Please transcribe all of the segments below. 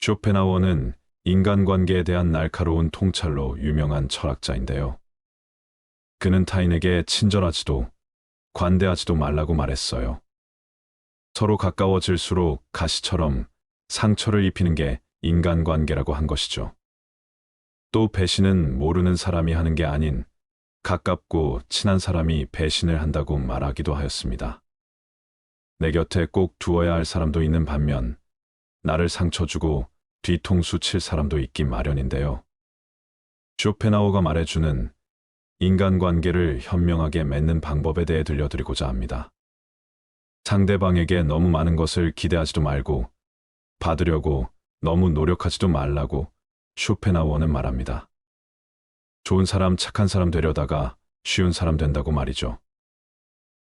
쇼펜하우어는 인간관계에 대한 날카로운 통찰로 유명한 철학자인데요. 그는 타인에게 친절하지도 관대하지도 말라고 말했어요. 서로 가까워질수록 가시처럼 상처를 입히는 게 인간관계라고 한 것이죠. 또 배신은 모르는 사람이 하는 게 아닌 가깝고 친한 사람이 배신을 한다고 말하기도 하였습니다. 내 곁에 꼭 두어야 할 사람도 있는 반면 나를 상처 주고 뒤통수 칠 사람도 있기 마련인데요. 쇼펜하우어가 말해주는 인간관계를 현명하게 맺는 방법에 대해 들려드리고자 합니다. 상대방에게 너무 많은 것을 기대하지도 말고 받으려고 너무 노력하지도 말라고 쇼펜하우어는 말합니다. 좋은 사람, 착한 사람 되려다가 쉬운 사람 된다고 말이죠.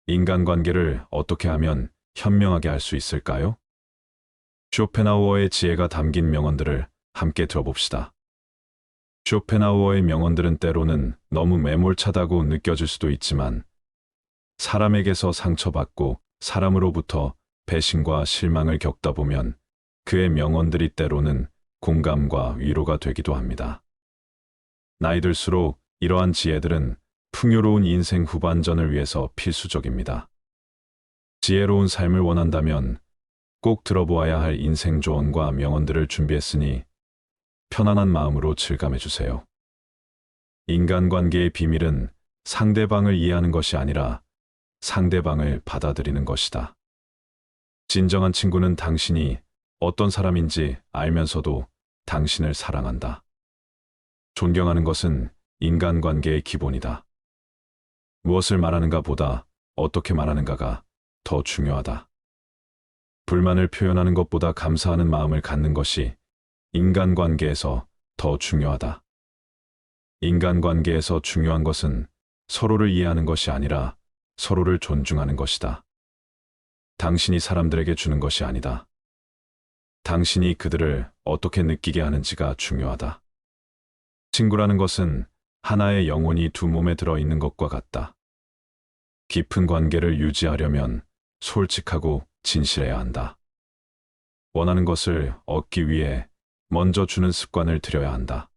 인간관계를 어떻게 하면 현명하게 할 수 있을까요? 쇼펜하우어의 지혜가 담긴 명언들을 함께 들어봅시다. 쇼펜하우어의 명언들은 때로는 너무 매몰차다고 느껴질 수도 있지만 사람에게서 상처받고 사람으로부터 배신과 실망을 겪다 보면 그의 명언들이 때로는 공감과 위로가 되기도 합니다. 나이 들수록 이러한 지혜들은 풍요로운 인생 후반전을 위해서 필수적입니다. 지혜로운 삶을 원한다면 꼭 들어보아야 할 인생 조언과 명언들을 준비했으니 편안한 마음으로 즐감해주세요. 인간관계의 비밀은 상대방을 이해하는 것이 아니라 상대방을 받아들이는 것이다. 진정한 친구는 당신이 어떤 사람인지 알면서도 당신을 사랑한다. 존경하는 것은 인간관계의 기본이다. 무엇을 말하는가 보다 어떻게 말하는가가 더 중요하다. 불만을 표현하는 것보다 감사하는 마음을 갖는 것이 인간관계에서 더 중요하다. 인간관계에서 중요한 것은 서로를 이해하는 것이 아니라 서로를 존중하는 것이다. 당신이 사람들에게 주는 것이 아니다. 당신이 그들을 어떻게 느끼게 하는지가 중요하다. 친구라는 것은 하나의 영혼이 두 몸에 들어있는 것과 같다. 깊은 관계를 유지하려면 솔직하고 진실해야 한다. 원하는 것을 얻기 위해 먼저 주는 습관을 들여야 한다.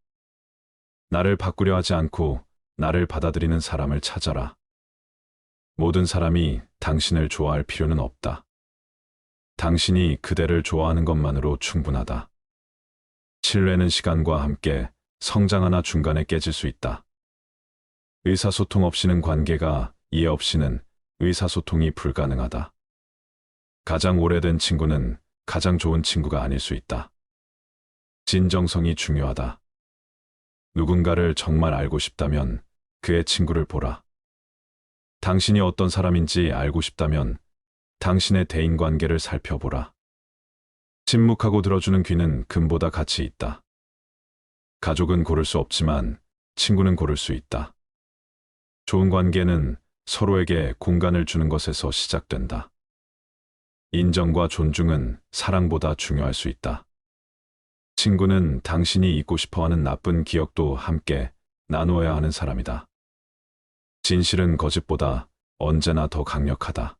나를 바꾸려 하지 않고 나를 받아들이는 사람을 찾아라. 모든 사람이 당신을 좋아할 필요는 없다. 당신이 그대를 좋아하는 것만으로 충분하다. 신뢰는 시간과 함께 성장하나 중간에 깨질 수 있다. 의사소통 없이는 관계가, 이해 없이는 의사소통이 불가능하다. 가장 오래된 친구는 가장 좋은 친구가 아닐 수 있다. 진정성이 중요하다. 누군가를 정말 알고 싶다면 그의 친구를 보라. 당신이 어떤 사람인지 알고 싶다면 당신의 대인관계를 살펴보라. 침묵하고 들어주는 귀는 금보다 가치 있다. 가족은 고를 수 없지만 친구는 고를 수 있다. 좋은 관계는 서로에게 공간을 주는 것에서 시작된다. 인정과 존중은 사랑보다 중요할 수 있다. 친구는 당신이 잊고 싶어하는 나쁜 기억도 함께 나누어야 하는 사람이다. 진실은 거짓보다 언제나 더 강력하다.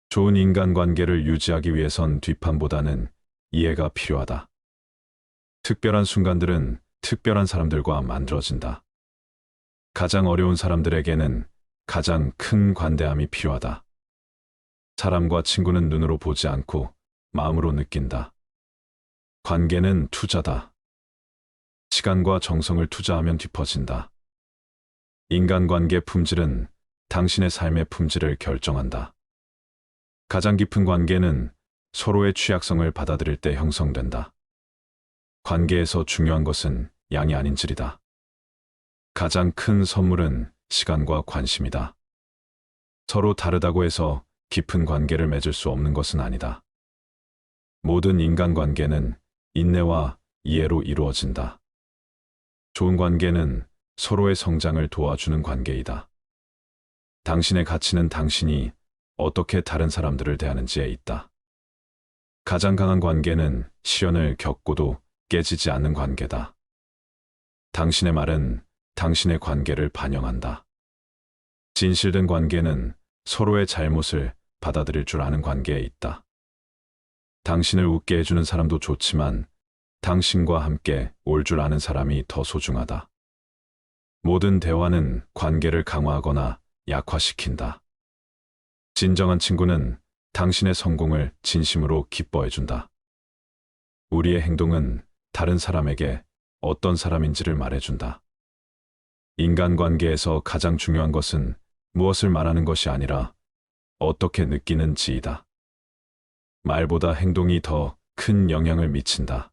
좋은 인간관계를 유지하기 위해선 뒷판보다는 이해가 필요하다. 특별한 순간들은 특별한 사람들과 만들어진다. 가장 어려운 사람들에게는 가장 큰 관대함이 필요하다. 사람과 친구는 눈으로 보지 않고 마음으로 느낀다. 관계는 투자다. 시간과 정성을 투자하면 깊어진다. 인간관계 품질은 당신의 삶의 품질을 결정한다. 가장 깊은 관계는 서로의 취약성을 받아들일 때 형성된다. 관계에서 중요한 것은 양이 아닌 질이다. 가장 큰 선물은 시간과 관심이다. 서로 다르다고 해서 깊은 관계를 맺을 수 없는 것은 아니다. 모든 인간관계는 인내와 이해로 이루어진다. 좋은 관계는 서로의 성장을 도와주는 관계이다. 당신의 가치는 당신이 어떻게 다른 사람들을 대하는지에 있다. 가장 강한 관계는 시련을 겪고도 깨지지 않는 관계다. 당신의 말은 당신의 관계를 반영한다. 진실된 관계는 서로의 잘못을 받아들일 줄 아는 관계에 있다. 당신을 웃게 해주는 사람도 좋지만 당신과 함께 올 줄 아는 사람이 더 소중하다. 모든 대화는 관계를 강화하거나 약화시킨다. 진정한 친구는 당신의 성공을 진심으로 기뻐해준다. 우리의 행동은 다른 사람에게 어떤 사람인지를 말해준다. 인간관계에서 가장 중요한 것은 무엇을 말하는 것이 아니라 어떻게 느끼는지이다. 말보다 행동이 더 큰 영향을 미친다.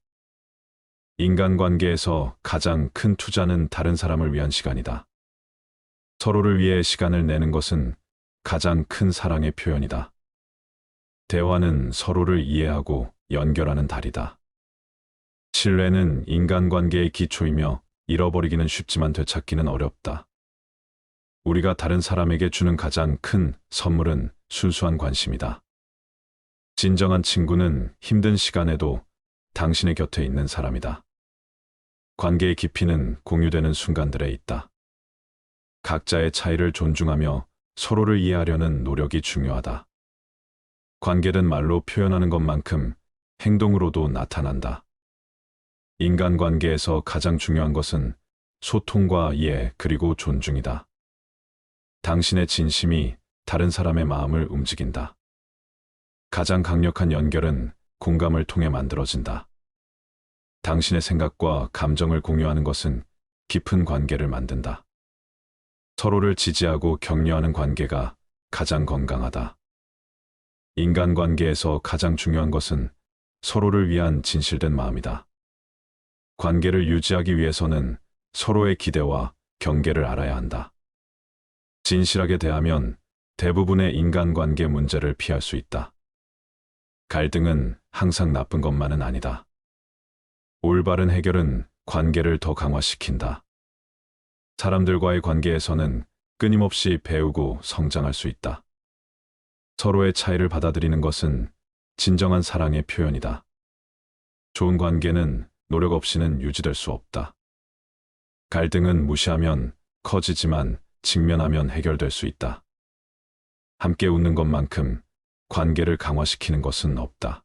인간관계에서 가장 큰 투자는 다른 사람을 위한 시간이다. 서로를 위해 시간을 내는 것은 가장 큰 사랑의 표현이다. 대화는 서로를 이해하고 연결하는 달이다. 신뢰는 인간관계의 기초이며 잃어버리기는 쉽지만 되찾기는 어렵다. 우리가 다른 사람에게 주는 가장 큰 선물은 순수한 관심이다. 진정한 친구는 힘든 시간에도 당신의 곁에 있는 사람이다. 관계의 깊이는 공유되는 순간들에 있다. 각자의 차이를 존중하며 서로를 이해하려는 노력이 중요하다. 관계는 말로 표현하는 것만큼 행동으로도 나타난다. 인간관계에서 가장 중요한 것은 소통과 이해 그리고 존중이다. 당신의 진심이 다른 사람의 마음을 움직인다. 가장 강력한 연결은 공감을 통해 만들어진다. 당신의 생각과 감정을 공유하는 것은 깊은 관계를 만든다. 서로를 지지하고 격려하는 관계가 가장 건강하다. 인간관계에서 가장 중요한 것은 서로를 위한 진실된 마음이다. 관계를 유지하기 위해서는 서로의 기대와 경계를 알아야 한다. 진실하게 대하면 대부분의 인간관계 문제를 피할 수 있다. 갈등은 항상 나쁜 것만은 아니다. 올바른 해결은 관계를 더 강화시킨다. 사람들과의 관계에서는 끊임없이 배우고 성장할 수 있다. 서로의 차이를 받아들이는 것은 진정한 사랑의 표현이다. 좋은 관계는 노력 없이는 유지될 수 없다. 갈등은 무시하면 커지지만 직면하면 해결될 수 있다. 함께 웃는 것만큼 관계를 강화시키는 것은 없다.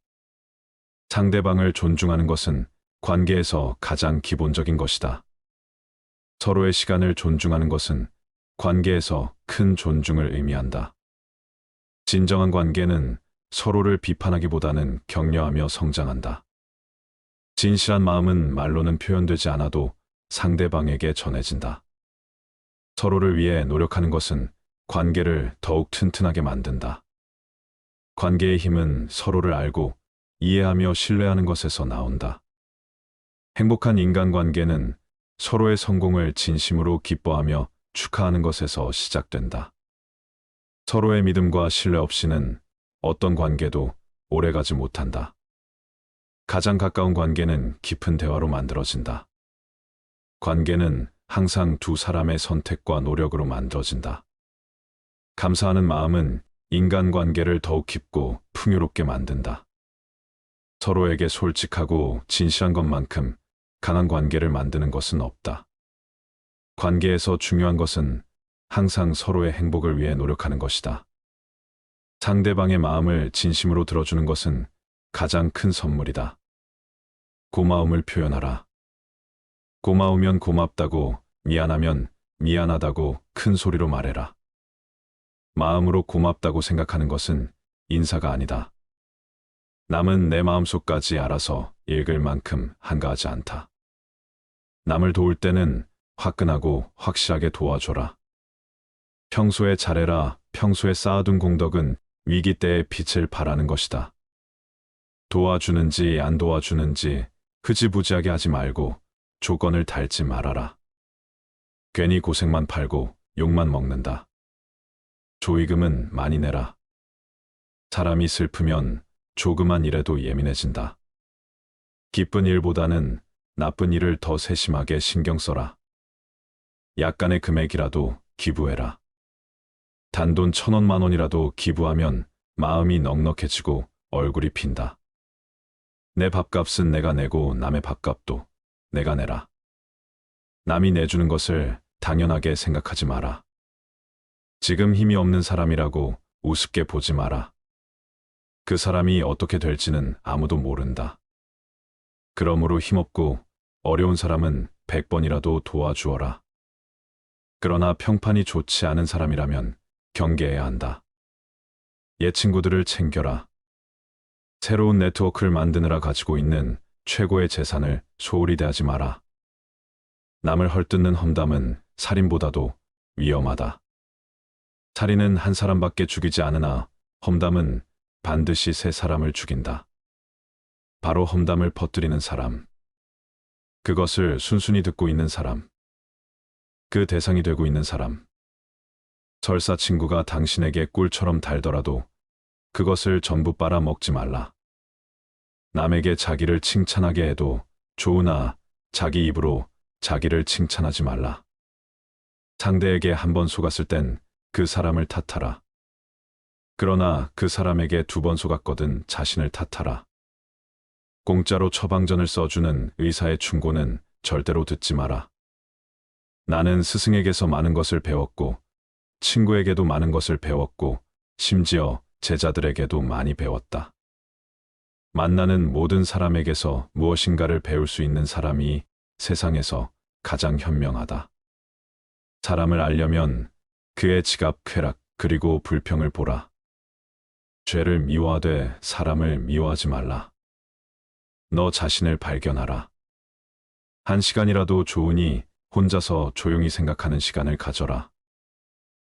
상대방을 존중하는 것은 관계에서 가장 기본적인 것이다. 서로의 시간을 존중하는 것은 관계에서 큰 존중을 의미한다. 진정한 관계는 서로를 비판하기보다는 격려하며 성장한다. 진실한 마음은 말로는 표현되지 않아도 상대방에게 전해진다. 서로를 위해 노력하는 것은 관계를 더욱 튼튼하게 만든다. 관계의 힘은 서로를 알고 이해하며 신뢰하는 것에서 나온다. 행복한 인간관계는 서로의 성공을 진심으로 기뻐하며 축하하는 것에서 시작된다. 서로의 믿음과 신뢰 없이는 어떤 관계도 오래가지 못한다. 가장 가까운 관계는 깊은 대화로 만들어진다. 관계는 항상 두 사람의 선택과 노력으로 만들어진다. 감사하는 마음은 인간관계를 더욱 깊고 풍요롭게 만든다. 서로에게 솔직하고 진실한 것만큼 강한 관계를 만드는 것은 없다. 관계에서 중요한 것은 항상 서로의 행복을 위해 노력하는 것이다. 상대방의 마음을 진심으로 들어주는 것은 가장 큰 선물이다. 고마움을 표현하라. 고마우면 고맙다고, 미안하면 미안하다고 큰 소리로 말해라. 마음으로 고맙다고 생각하는 것은 인사가 아니다. 남은 내 마음속까지 알아서 읽을 만큼 한가하지 않다. 남을 도울 때는 화끈하고 확실하게 도와줘라. 평소에 잘해라. 평소에 쌓아둔 공덕은 위기 때의 빛을 발하는 것이다. 도와주는지 안 도와주는지 흐지부지하게 하지 말고 조건을 달지 말아라. 괜히 고생만 팔고 욕만 먹는다. 조의금은 많이 내라. 사람이 슬프면 조그만 일에도 예민해진다. 기쁜 일보다는 나쁜 일을 더 세심하게 신경 써라. 약간의 금액이라도 기부해라. 단돈 1,000원 10,000원이라도 기부하면 마음이 넉넉해지고 얼굴이 핀다. 내 밥값은 내가 내고 남의 밥값도 내가 내라. 남이 내주는 것을 당연하게 생각하지 마라. 지금 힘이 없는 사람이라고 우습게 보지 마라. 그 사람이 어떻게 될지는 아무도 모른다. 그러므로 힘없고 어려운 사람은 100번이라도 도와주어라. 그러나 평판이 좋지 않은 사람이라면 경계해야 한다. 옛 친구들을 챙겨라. 새로운 네트워크를 만드느라 가지고 있는 최고의 재산을 소홀히 대하지 마라. 남을 헐뜯는 험담은 살인보다도 위험하다. 살인은 한 사람밖에 죽이지 않으나 험담은 반드시 세 사람을 죽인다. 바로 험담을 퍼뜨리는 사람. 그것을 순순히 듣고 있는 사람. 그 대상이 되고 있는 사람. 설사 친구가 당신에게 꿀처럼 달더라도 그것을 전부 빨아먹지 말라. 남에게 자기를 칭찬하게 해도 좋으나 자기 입으로 자기를 칭찬하지 말라. 상대에게 한 번 속았을 땐 그 사람을 탓하라. 그러나 그 사람에게 2번 속았거든 자신을 탓하라. 공짜로 처방전을 써주는 의사의 충고는 절대로 듣지 마라. 나는 스승에게서 많은 것을 배웠고 친구에게도 많은 것을 배웠고 심지어 제자들에게도 많이 배웠다. 만나는 모든 사람에게서 무엇인가를 배울 수 있는 사람이 세상에서 가장 현명하다. 사람을 알려면 그의 지갑, 쾌락, 그리고 불평을 보라. 죄를 미워하되 사람을 미워하지 말라. 너 자신을 발견하라. 1시간이라도 좋으니 혼자서 조용히 생각하는 시간을 가져라.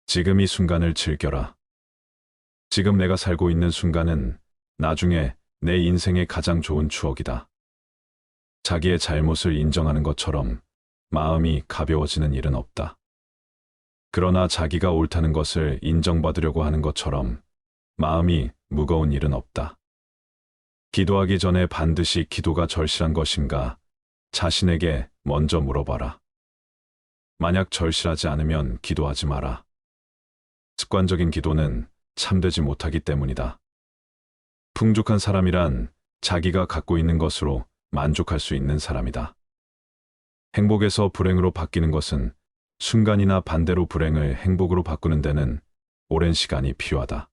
지금 이 순간을 즐겨라. 지금 내가 살고 있는 순간은 나중에 내 인생의 가장 좋은 추억이다. 자기의 잘못을 인정하는 것처럼 마음이 가벼워지는 일은 없다. 그러나 자기가 옳다는 것을 인정받으려고 하는 것처럼 마음이 무거운 일은 없다. 기도하기 전에 반드시 기도가 절실한 것인가 자신에게 먼저 물어봐라. 만약 절실하지 않으면 기도하지 마라. 습관적인 기도는 참되지 못하기 때문이다. 풍족한 사람이란 자기가 갖고 있는 것으로 만족할 수 있는 사람이다. 행복에서 불행으로 바뀌는 것은 순간이나 반대로 불행을 행복으로 바꾸는 데는 오랜 시간이 필요하다.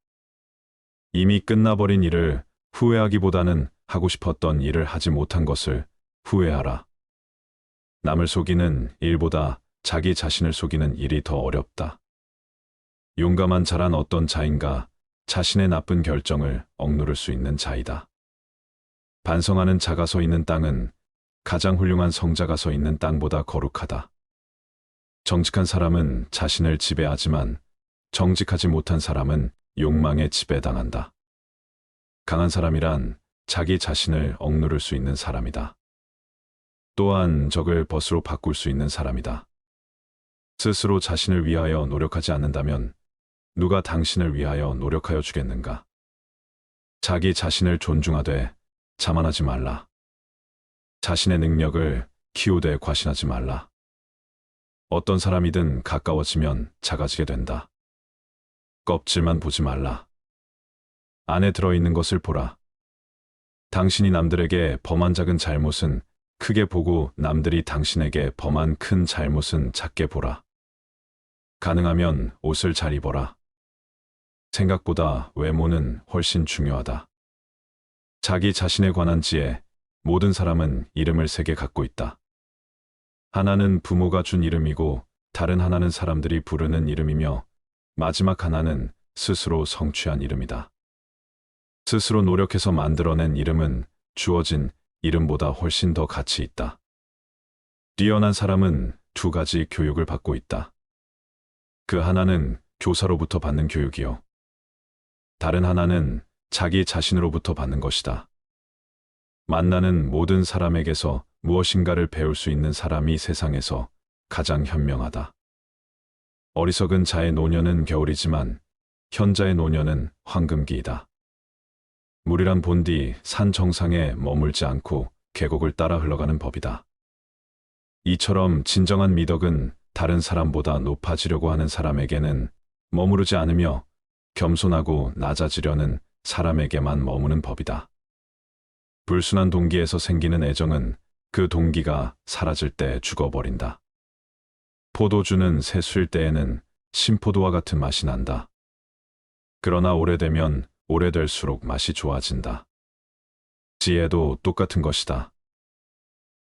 이미 끝나버린 일을 후회하기보다는 하고 싶었던 일을 하지 못한 것을 후회하라. 남을 속이는 일보다 자기 자신을 속이는 일이 더 어렵다. 용감한 자란 어떤 자인가 자신의 나쁜 결정을 억누를 수 있는 자이다. 반성하는 자가 서 있는 땅은 가장 훌륭한 성자가 서 있는 땅보다 거룩하다. 정직한 사람은 자신을 지배하지만 정직하지 못한 사람은 욕망에 지배당한다. 강한 사람이란 자기 자신을 억누를 수 있는 사람이다. 또한 적을 벗으로 바꿀 수 있는 사람이다. 스스로 자신을 위하여 노력하지 않는다면 누가 당신을 위하여 노력하여 주겠는가? 자기 자신을 존중하되 자만하지 말라. 자신의 능력을 키우되 과신하지 말라. 어떤 사람이든 가까워지면 작아지게 된다. 껍질만 보지 말라. 안에 들어있는 것을 보라. 당신이 남들에게 범한 작은 잘못은 크게 보고 남들이 당신에게 범한 큰 잘못은 작게 보라. 가능하면 옷을 잘 입어라. 생각보다 외모는 훨씬 중요하다. 자기 자신에 관한 지혜, 모든 사람은 이름을 3개 갖고 있다. 하나는 부모가 준 이름이고 다른 하나는 사람들이 부르는 이름이며 마지막 하나는 스스로 성취한 이름이다. 스스로 노력해서 만들어낸 이름은 주어진 이름보다 훨씬 더 가치 있다. 뛰어난 사람은 2가지 교육을 받고 있다. 그 하나는 교사로부터 받는 교육이요. 다른 하나는 자기 자신으로부터 받는 것이다. 만나는 모든 사람에게서 무엇인가를 배울 수 있는 사람이 세상에서 가장 현명하다. 어리석은 자의 노년은 겨울이지만 현자의 노년은 황금기이다. 물이란 본디 산 정상에 머물지 않고 계곡을 따라 흘러가는 법이다. 이처럼 진정한 미덕은 다른 사람보다 높아지려고 하는 사람에게는 머무르지 않으며 겸손하고 낮아지려는 사람에게만 머무는 법이다. 불순한 동기에서 생기는 애정은 그 동기가 사라질 때 죽어버린다. 포도주는 새수일 때에는 신포도와 같은 맛이 난다. 그러나 오래되면 오래될수록 맛이 좋아진다. 지혜도 똑같은 것이다.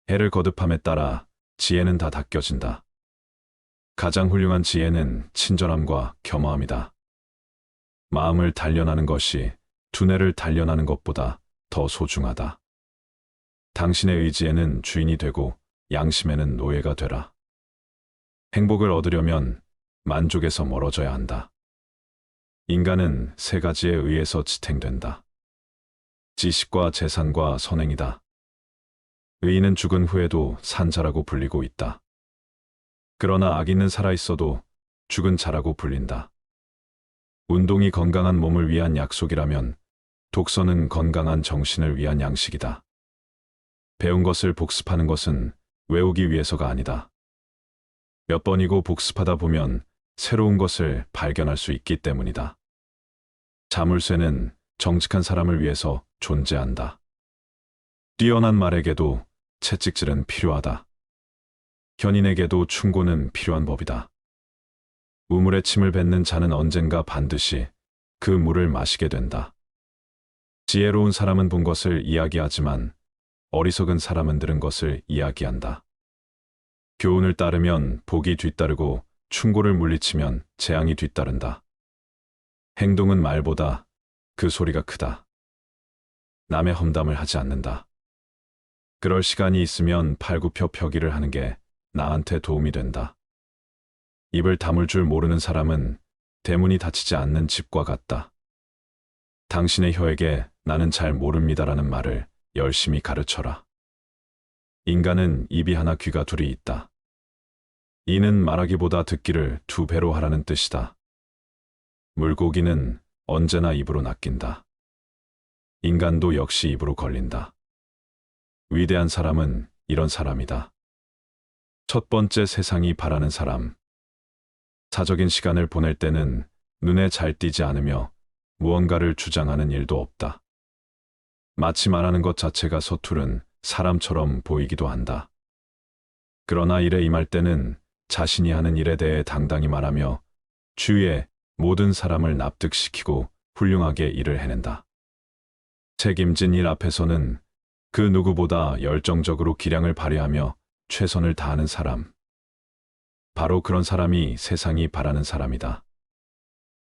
해를 거듭함에 따라 지혜는 다 닦여진다. 가장 훌륭한 지혜는 친절함과 겸허함이다. 마음을 단련하는 것이 두뇌를 단련하는 것보다 더 소중하다. 당신의 의지에는 주인이 되고 양심에는 노예가 되라. 행복을 얻으려면 만족에서 멀어져야 한다. 인간은 세 가지에 의해서 지탱된다. 지식과 재산과 선행이다. 의인은 죽은 후에도 산 자라고 불리고 있다. 그러나 악인은 살아있어도 죽은 자라고 불린다. 운동이 건강한 몸을 위한 약속이라면 독서는 건강한 정신을 위한 양식이다. 배운 것을 복습하는 것은 외우기 위해서가 아니다. 몇 번이고 복습하다 보면 새로운 것을 발견할 수 있기 때문이다. 자물쇠는 정직한 사람을 위해서 존재한다. 뛰어난 말에게도 채찍질은 필요하다. 현인에게도 충고는 필요한 법이다. 우물에 침을 뱉는 자는 언젠가 반드시 그 물을 마시게 된다. 지혜로운 사람은 본 것을 이야기하지만 어리석은 사람은 들은 것을 이야기한다. 교훈을 따르면 복이 뒤따르고 충고를 물리치면 재앙이 뒤따른다. 행동은 말보다 그 소리가 크다. 남의 험담을 하지 않는다. 그럴 시간이 있으면 팔굽혀 펴기를 하는 게 나한테 도움이 된다. 입을 다물 줄 모르는 사람은 대문이 닫히지 않는 집과 같다. 당신의 혀에게 나는 잘 모릅니다라는 말을 열심히 가르쳐라. 인간은 입이 하나 귀가 둘이 있다. 이는 말하기보다 듣기를 2배로 하라는 뜻이다. 물고기는 언제나 입으로 낚인다. 인간도 역시 입으로 걸린다. 위대한 사람은 이런 사람이다. 첫 번째, 세상이 바라는 사람. 사적인 시간을 보낼 때는 눈에 잘 띄지 않으며 무언가를 주장하는 일도 없다. 마치 말하는 것 자체가 서투른 사람처럼 보이기도 한다. 그러나 일에 임할 때는 자신이 하는 일에 대해 당당히 말하며 주위의 모든 사람을 납득시키고 훌륭하게 일을 해낸다. 책임진 일 앞에서는 그 누구보다 열정적으로 기량을 발휘하며 최선을 다하는 사람. 바로 그런 사람이 세상이 바라는 사람이다.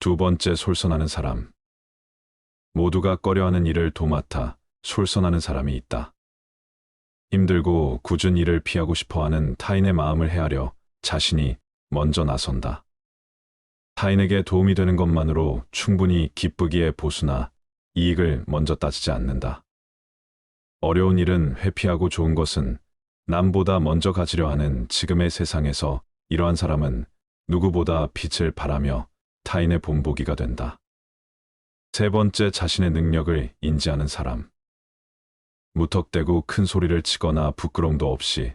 두 번째, 솔선하는 사람. 모두가 꺼려하는 일을 도맡아 솔선하는 사람이 있다. 힘들고 굳은 일을 피하고 싶어하는 타인의 마음을 헤아려 자신이 먼저 나선다. 타인에게 도움이 되는 것만으로 충분히 기쁘기에 보수나 이익을 먼저 따지지 않는다. 어려운 일은 회피하고 좋은 것은 남보다 먼저 가지려 하는 지금의 세상에서 이러한 사람은 누구보다 빛을 발하며 타인의 본보기가 된다. 세 번째, 자신의 능력을 인지하는 사람. 무턱대고 큰 소리를 치거나 부끄럼도 없이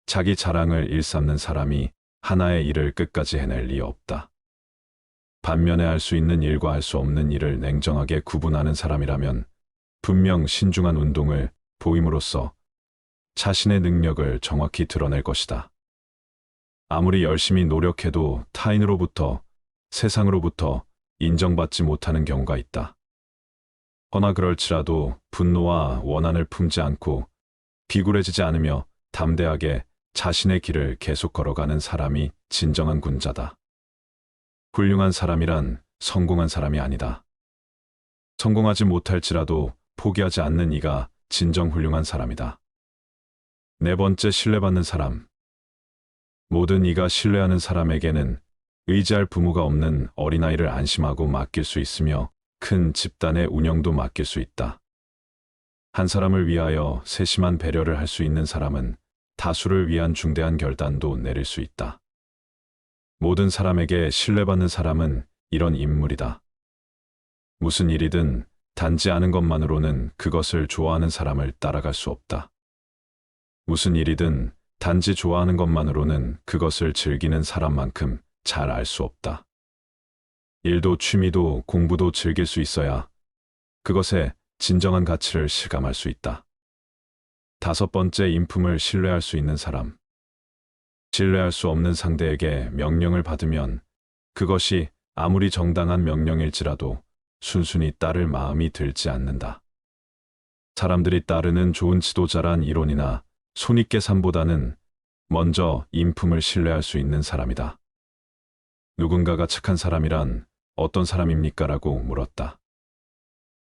자기 자랑을 일삼는 사람이 하나의 일을 끝까지 해낼 리 없다. 반면에 할 수 있는 일과 할 수 없는 일을 냉정하게 구분하는 사람이라면 분명 신중한 운동을 보임으로써 자신의 능력을 정확히 드러낼 것이다. 아무리 열심히 노력해도 타인으로부터, 세상으로부터 인정받지 못하는 경우가 있다. 허나 그럴지라도 분노와 원한을 품지 않고 비굴해지지 않으며 담대하게 자신의 길을 계속 걸어가는 사람이 진정한 군자다. 훌륭한 사람이란 성공한 사람이 아니다. 성공하지 못할지라도 포기하지 않는 이가 진정 훌륭한 사람이다. 네 번째, 신뢰받는 사람. 모든 이가 신뢰하는 사람에게는 의지할 부모가 없는 어린아이를 안심하고 맡길 수 있으며 큰 집단의 운영도 맡길 수 있다. 한 사람을 위하여 세심한 배려를 할 수 있는 사람은 다수를 위한 중대한 결단도 내릴 수 있다. 모든 사람에게 신뢰받는 사람은 이런 인물이다. 무슨 일이든 단지 아는 것만으로는 그것을 좋아하는 사람을 따라갈 수 없다. 무슨 일이든 단지 좋아하는 것만으로는 그것을 즐기는 사람만큼 잘 알 수 없다. 일도 취미도 공부도 즐길 수 있어야 그것의 진정한 가치를 실감할 수 있다. 다섯 번째, 인품을 신뢰할 수 있는 사람. 신뢰할 수 없는 상대에게 명령을 받으면 그것이 아무리 정당한 명령일지라도 순순히 따를 마음이 들지 않는다. 사람들이 따르는 좋은 지도자란 이론이나 손익계산보다는 먼저 인품을 신뢰할 수 있는 사람이다. 누군가가 착한 사람이란 어떤 사람입니까? 라고 물었다.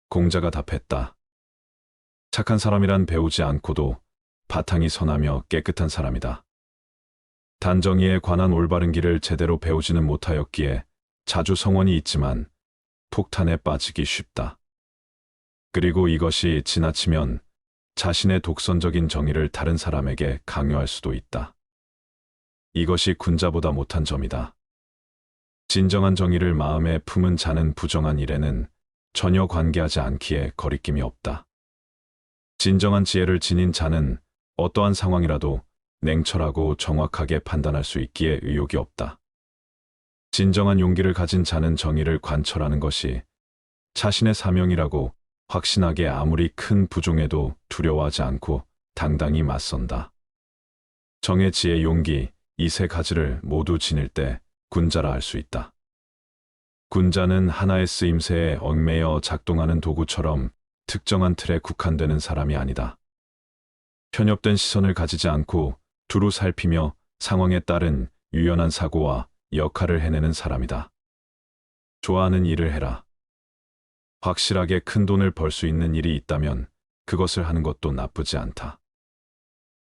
공자가 답했다. 착한 사람이란 배우지 않고도 바탕이 선하며 깨끗한 사람이다. 단정의에 관한 올바른 길을 제대로 배우지는 못하였기에 자주 성원이 있지만 폭탄에 빠지기 쉽다. 그리고 이것이 지나치면 자신의 독선적인 정의를 다른 사람에게 강요할 수도 있다. 이것이 군자보다 못한 점이다. 진정한 정의를 마음에 품은 자는 부정한 일에는 전혀 관계하지 않기에 거리낌이 없다. 진정한 지혜를 지닌 자는 어떠한 상황이라도 냉철하고 정확하게 판단할 수 있기에 의욕이 없다. 진정한 용기를 가진 자는 정의를 관철하는 것이 자신의 사명이라고 확신하게 아무리 큰 부종에도 두려워하지 않고 당당히 맞선다. 정의, 지혜, 용기 이 세 가지를 모두 지닐 때 군자라 할 수 있다. 군자는 하나의 쓰임새에 얽매여 작동하는 도구처럼 특정한 틀에 국한되는 사람이 아니다. 편협된 시선을 가지지 않고 두루 살피며 상황에 따른 유연한 사고와 역할을 해내는 사람이다. 좋아하는 일을 해라. 확실하게 큰 돈을 벌 수 있는 일이 있다면 그것을 하는 것도 나쁘지 않다.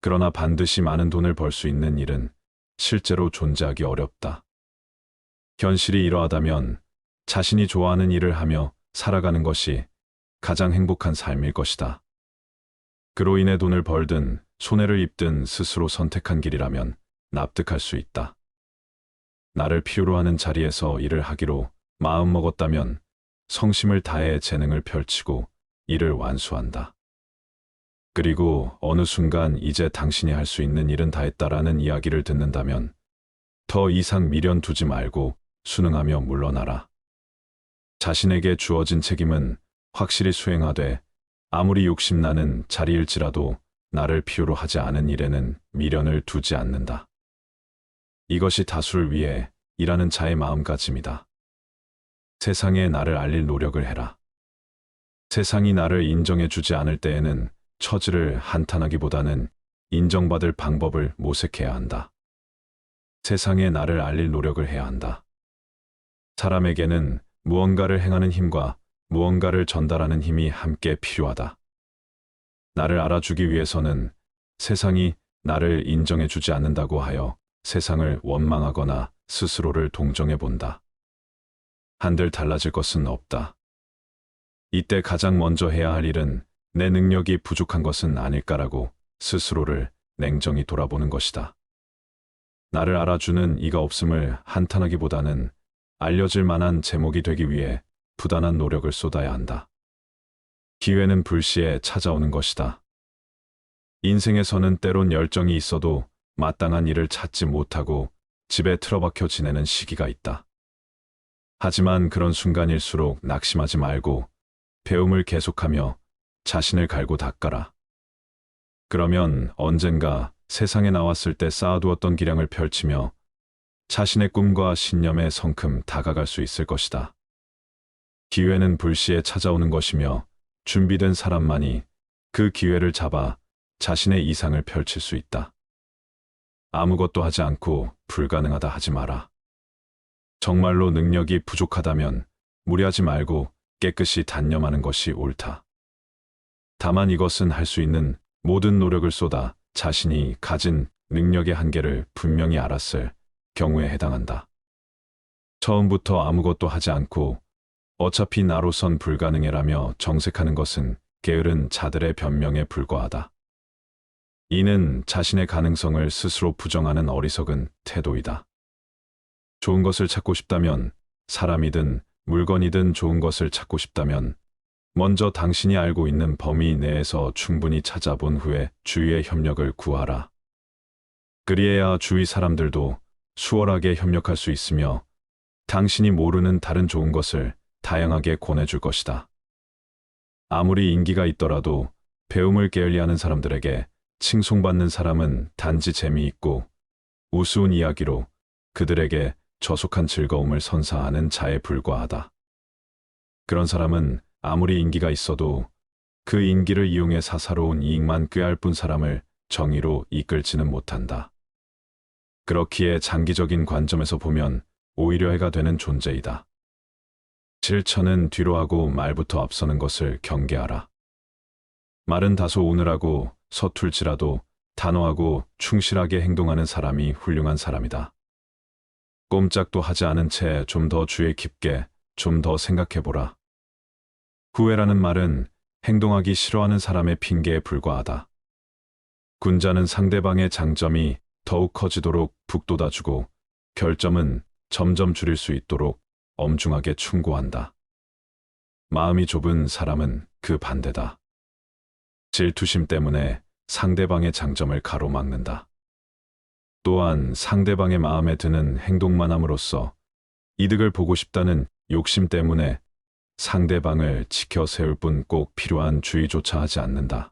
그러나 반드시 많은 돈을 벌 수 있는 일은 실제로 존재하기 어렵다. 현실이 이러하다면 자신이 좋아하는 일을 하며 살아가는 것이 가장 행복한 삶일 것이다. 그로 인해 돈을 벌든 손해를 입든 스스로 선택한 길이라면 납득할 수 있다. 나를 필요로 하는 자리에서 일을 하기로 마음먹었다면 성심을 다해 재능을 펼치고 일을 완수한다. 그리고 어느 순간 이제 당신이 할 수 있는 일은 다 했다라는 이야기를 듣는다면 더 이상 미련 두지 말고 순응하며 물러나라. 자신에게 주어진 책임은 확실히 수행하되 아무리 욕심나는 자리일지라도 나를 필요로 하지 않은 일에는 미련을 두지 않는다. 이것이 다수를 위해 일하는 자의 마음가짐이다. 세상에 나를 알릴 노력을 해라. 세상이 나를 인정해주지 않을 때에는 처지를 한탄하기보다는 인정받을 방법을 모색해야 한다. 세상에 나를 알릴 노력을 해야 한다. 사람에게는 무언가를 행하는 힘과 무언가를 전달하는 힘이 함께 필요하다. 나를 알아주기 위해서는 세상이 나를 인정해주지 않는다고 하여 세상을 원망하거나 스스로를 동정해 본다. 한들 달라질 것은 없다. 이때 가장 먼저 해야 할 일은 내 능력이 부족한 것은 아닐까라고 스스로를 냉정히 돌아보는 것이다. 나를 알아주는 이가 없음을 한탄하기보다는 알려질 만한 제목이 되기 위해 부단한 노력을 쏟아야 한다. 기회는 불시에 찾아오는 것이다. 인생에서는 때론 열정이 있어도 마땅한 일을 찾지 못하고 집에 틀어박혀 지내는 시기가 있다. 하지만 그런 순간일수록 낙심하지 말고 배움을 계속하며 자신을 갈고 닦아라. 그러면 언젠가 세상에 나왔을 때 쌓아두었던 기량을 펼치며 자신의 꿈과 신념에 성큼 다가갈 수 있을 것이다. 기회는 불시에 찾아오는 것이며 준비된 사람만이 그 기회를 잡아 자신의 이상을 펼칠 수 있다. 아무것도 하지 않고 불가능하다 하지 마라. 정말로 능력이 부족하다면 무리하지 말고 깨끗이 단념하는 것이 옳다. 다만 이것은 할 수 있는 모든 노력을 쏟아 자신이 가진 능력의 한계를 분명히 알았을 경우에 해당한다. 처음부터 아무것도 하지 않고 어차피 나로선 불가능해라며 정색하는 것은 게으른 자들의 변명에 불과하다. 이는 자신의 가능성을 스스로 부정하는 어리석은 태도이다. 좋은 것을 찾고 싶다면 사람이든 물건이든 좋은 것을 찾고 싶다면 먼저 당신이 알고 있는 범위 내에서 충분히 찾아본 후에 주위의 협력을 구하라. 그리해야 주위 사람들도 수월하게 협력할 수 있으며 당신이 모르는 다른 좋은 것을 다양하게 권해줄 것이다. 아무리 인기가 있더라도 배움을 게을리하는 사람들에게 칭송받는 사람은 단지 재미있고 우스운 이야기로 그들에게 저속한 즐거움을 선사하는 자에 불과하다. 그런 사람은 아무리 인기가 있어도 그 인기를 이용해 사사로운 이익만 꾀할 뿐 사람을 정의로 이끌지는 못한다. 그렇기에 장기적인 관점에서 보면 오히려 해가 되는 존재이다. 실천은 뒤로 하고 말부터 앞서는 것을 경계하라. 말은 다소 오늘하고 서툴지라도 단호하고 충실하게 행동하는 사람이 훌륭한 사람이다. 꼼짝도 하지 않은 채 좀 더 주의 깊게 좀 더 생각해보라. 후회라는 말은 행동하기 싫어하는 사람의 핑계에 불과하다. 군자는 상대방의 장점이 더욱 커지도록 북돋아주고 결점은 점점 줄일 수 있도록 엄중하게 충고한다. 마음이 좁은 사람은 그 반대다. 질투심 때문에 상대방의 장점을 가로막는다. 또한 상대방의 마음에 드는 행동만 함으로써 이득을 보고 싶다는 욕심 때문에 상대방을 지켜 세울 뿐 꼭 필요한 주의조차 하지 않는다.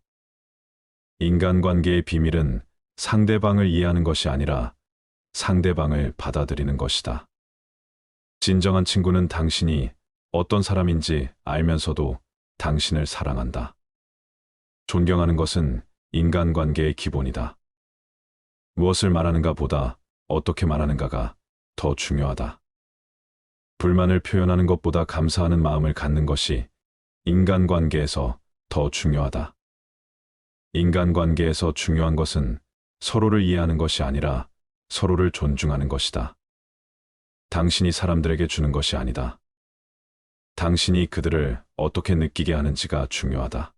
인간관계의 비밀은 상대방을 이해하는 것이 아니라 상대방을 받아들이는 것이다. 진정한 친구는 당신이 어떤 사람인지 알면서도 당신을 사랑한다. 존경하는 것은 인간관계의 기본이다. 무엇을 말하는가 보다 어떻게 말하는가가 더 중요하다. 불만을 표현하는 것보다 감사하는 마음을 갖는 것이 인간관계에서 더 중요하다. 인간관계에서 중요한 것은 서로를 이해하는 것이 아니라 서로를 존중하는 것이다. 당신이 사람들에게 주는 것이 아니다. 당신이 그들을 어떻게 느끼게 하는지가 중요하다.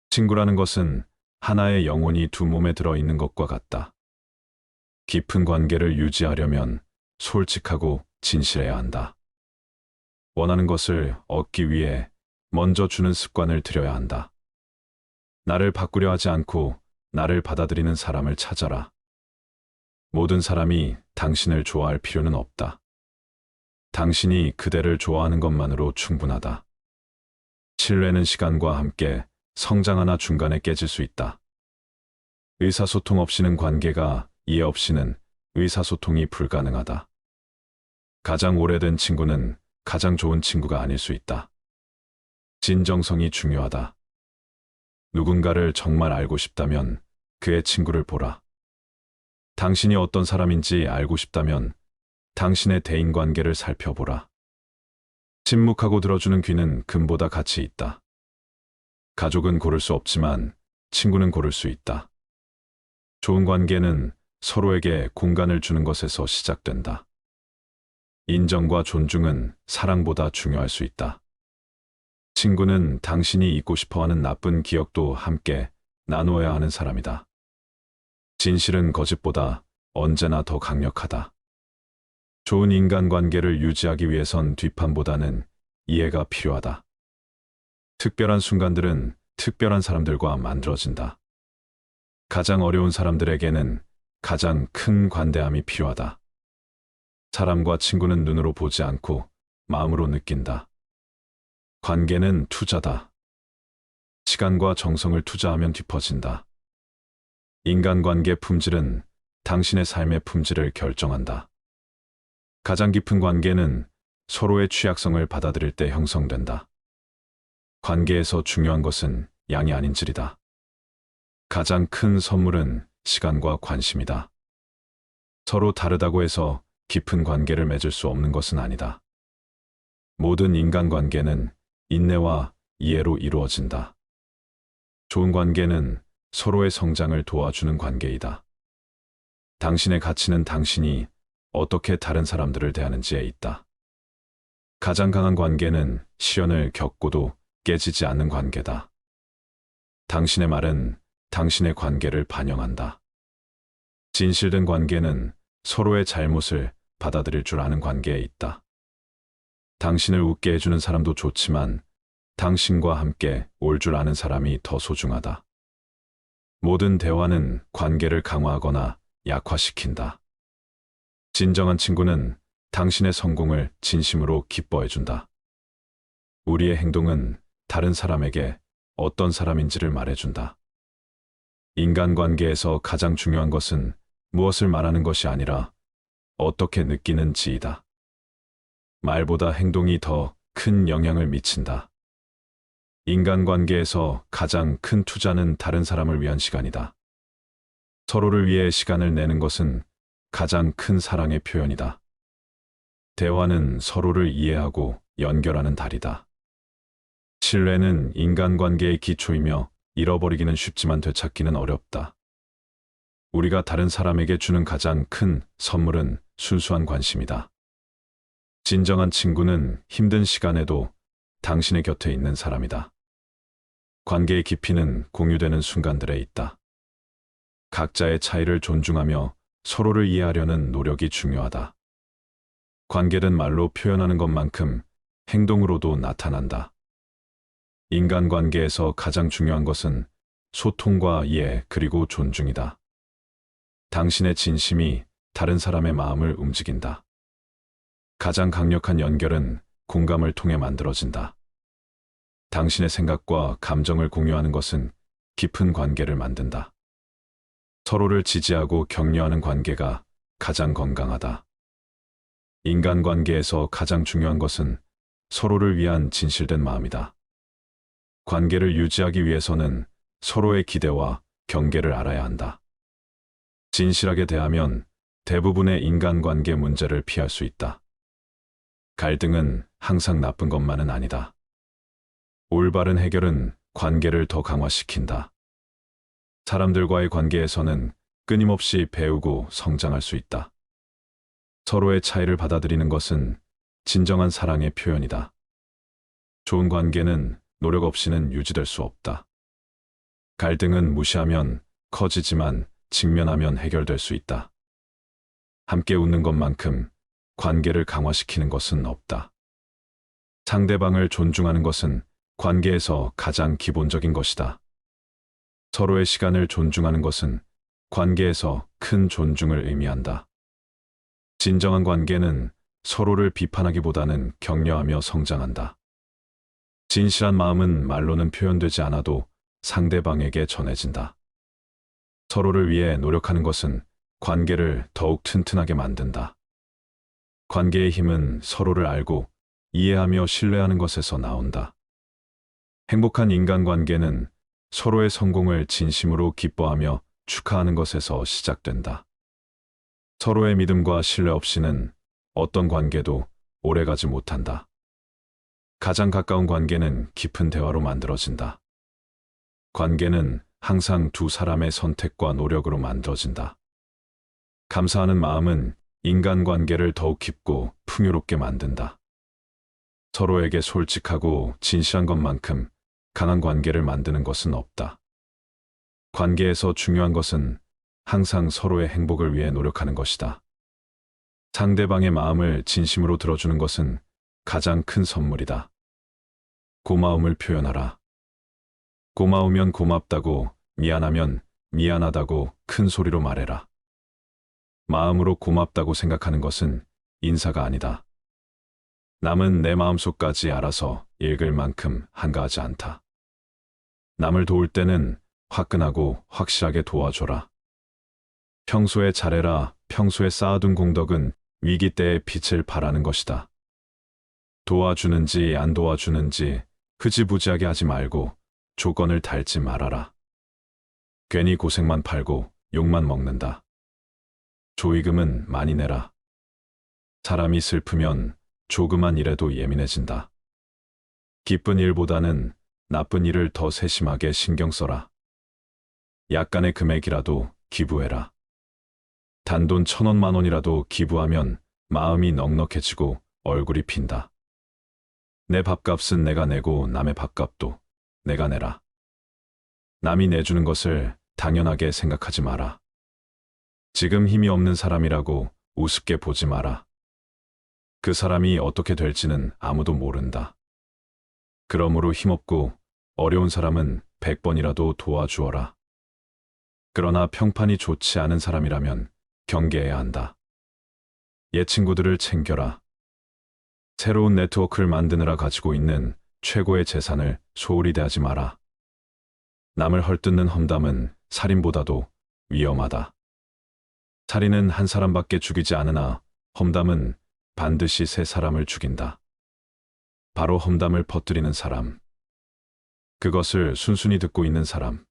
친구라는 것은 하나의 영혼이 두 몸에 들어 있는 것과 같다. 깊은 관계를 유지하려면 솔직하고 진실해야 한다. 원하는 것을 얻기 위해 먼저 주는 습관을 들여야 한다. 나를 바꾸려 하지 않고 나를 받아들이는 사람을 찾아라. 모든 사람이 당신을 좋아할 필요는 없다. 당신이 그대를 좋아하는 것만으로 충분하다. 신뢰는 시간과 함께 성장하나 중간에 깨질 수 있다. 의사소통 없이는 관계가, 이해 없이는 의사소통이 불가능하다. 가장 오래된 친구는 가장 좋은 친구가 아닐 수 있다. 진정성이 중요하다. 누군가를 정말 알고 싶다면 그의 친구를 보라. 당신이 어떤 사람인지 알고 싶다면 당신의 대인관계를 살펴보라. 침묵하고 들어주는 귀는 금보다 가치 있다. 가족은 고를 수 없지만 친구는 고를 수 있다. 좋은 관계는 서로에게 공간을 주는 것에서 시작된다. 인정과 존중은 사랑보다 중요할 수 있다. 친구는 당신이 잊고 싶어하는 나쁜 기억도 함께 나누어야 하는 사람이다. 진실은 거짓보다 언제나 더 강력하다. 좋은 인간관계를 유지하기 위해선 뒷판보다는 이해가 필요하다. 특별한 순간들은 특별한 사람들과 만들어진다. 가장 어려운 사람들에게는 가장 큰 관대함이 필요하다. 사람과 친구는 눈으로 보지 않고 마음으로 느낀다. 관계는 투자다. 시간과 정성을 투자하면 깊어진다. 인간관계 품질은 당신의 삶의 품질을 결정한다. 가장 깊은 관계는 서로의 취약성을 받아들일 때 형성된다. 관계에서 중요한 것은 양이 아닌 질이다. 가장 큰 선물은 시간과 관심이다. 서로 다르다고 해서 깊은 관계를 맺을 수 없는 것은 아니다. 모든 인간관계는 인내와 이해로 이루어진다. 좋은 관계는 서로의 성장을 도와주는 관계이다. 당신의 가치는 당신이 어떻게 다른 사람들을 대하는지에 있다. 가장 강한 관계는 시련을 겪고도 깨지지 않는 관계다. 당신의 말은 당신의 관계를 반영한다. 진실된 관계는 서로의 잘못을 받아들일 줄 아는 관계에 있다. 당신을 웃게 해주는 사람도 좋지만 당신과 함께 올 줄 아는 사람이 더 소중하다. 모든 대화는 관계를 강화하거나 약화시킨다. 진정한 친구는 당신의 성공을 진심으로 기뻐해준다. 우리의 행동은 다른 사람에게 어떤 사람인지를 말해준다. 인간관계에서 가장 중요한 것은 무엇을 말하는 것이 아니라 어떻게 느끼는지이다. 말보다 행동이 더 큰 영향을 미친다. 인간관계에서 가장 큰 투자는 다른 사람을 위한 시간이다. 서로를 위해 시간을 내는 것은 가장 큰 사랑의 표현이다. 대화는 서로를 이해하고 연결하는 달이다. 신뢰는 인간관계의 기초이며 잃어버리기는 쉽지만 되찾기는 어렵다. 우리가 다른 사람에게 주는 가장 큰 선물은 순수한 관심이다. 진정한 친구는 힘든 시간에도 당신의 곁에 있는 사람이다. 관계의 깊이는 공유되는 순간들에 있다. 각자의 차이를 존중하며 서로를 이해하려는 노력이 중요하다. 관계는 말로 표현하는 것만큼 행동으로도 나타난다. 인간관계에서 가장 중요한 것은 소통과 이해 그리고 존중이다. 당신의 진심이 다른 사람의 마음을 움직인다. 가장 강력한 연결은 공감을 통해 만들어진다. 당신의 생각과 감정을 공유하는 것은 깊은 관계를 만든다. 서로를 지지하고 격려하는 관계가 가장 건강하다. 인간관계에서 가장 중요한 것은 서로를 위한 진실된 마음이다. 관계를 유지하기 위해서는 서로의 기대와 경계를 알아야 한다. 진실하게 대하면 대부분의 인간관계 문제를 피할 수 있다. 갈등은 항상 나쁜 것만은 아니다. 올바른 해결은 관계를 더 강화시킨다. 사람들과의 관계에서는 끊임없이 배우고 성장할 수 있다. 서로의 차이를 받아들이는 것은 진정한 사랑의 표현이다. 좋은 관계는 노력 없이는 유지될 수 없다. 갈등은 무시하면 커지지만 직면하면 해결될 수 있다. 함께 웃는 것만큼 관계를 강화시키는 것은 없다. 상대방을 존중하는 것은 관계에서 가장 기본적인 것이다. 서로의 시간을 존중하는 것은 관계에서 큰 존중을 의미한다. 진정한 관계는 서로를 비판하기보다는 격려하며 성장한다. 진실한 마음은 말로는 표현되지 않아도 상대방에게 전해진다. 서로를 위해 노력하는 것은 관계를 더욱 튼튼하게 만든다. 관계의 힘은 서로를 알고 이해하며 신뢰하는 것에서 나온다. 행복한 인간관계는 서로의 성공을 진심으로 기뻐하며 축하하는 것에서 시작된다. 서로의 믿음과 신뢰 없이는 어떤 관계도 오래가지 못한다. 가장 가까운 관계는 깊은 대화로 만들어진다. 관계는 항상 두 사람의 선택과 노력으로 만들어진다. 감사하는 마음은 인간관계를 더욱 깊고 풍요롭게 만든다. 서로에게 솔직하고 진실한 것만큼 강한 관계를 만드는 것은 없다. 관계에서 중요한 것은 항상 서로의 행복을 위해 노력하는 것이다. 상대방의 마음을 진심으로 들어주는 것은 가장 큰 선물이다. 고마움을 표현하라. 고마우면 고맙다고, 미안하면 미안하다고 큰 소리로 말해라. 마음으로 고맙다고 생각하는 것은 인사가 아니다. 남은 내 마음속까지 알아서 읽을 만큼 한가하지 않다. 남을 도울 때는 화끈하고 확실하게 도와줘라. 평소에 잘해라. 평소에 쌓아둔 공덕은 위기 때의 빛을 발하는 것이다. 도와주는지 안 도와주는지 흐지부지하게 하지 말고 조건을 달지 말아라. 괜히 고생만 팔고 욕만 먹는다. 조의금은 많이 내라. 사람이 슬프면 조그만 일에도 예민해진다. 기쁜 일보다는 나쁜 일을 더 세심하게 신경 써라. 약간의 금액이라도 기부해라. 단돈 1,000원 10,000원이라도 기부하면 마음이 넉넉해지고 얼굴이 핀다. 내 밥값은 내가 내고 남의 밥값도 내가 내라. 남이 내주는 것을 당연하게 생각하지 마라. 지금 힘이 없는 사람이라고 우습게 보지 마라. 그 사람이 어떻게 될지는 아무도 모른다. 그러므로 힘없고 어려운 사람은 100번이라도 도와주어라. 그러나 평판이 좋지 않은 사람이라면 경계해야 한다. 옛 친구들을 챙겨라. 새로운 네트워크를 만드느라 가지고 있는 최고의 재산을 소홀히 대하지 마라. 남을 헐뜯는 험담은 살인보다도 위험하다. 살인은 한 사람밖에 죽이지 않으나 험담은 반드시 3사람을 죽인다. 바로 험담을 퍼뜨리는 사람. 그것을 순순히 듣고 있는 사람.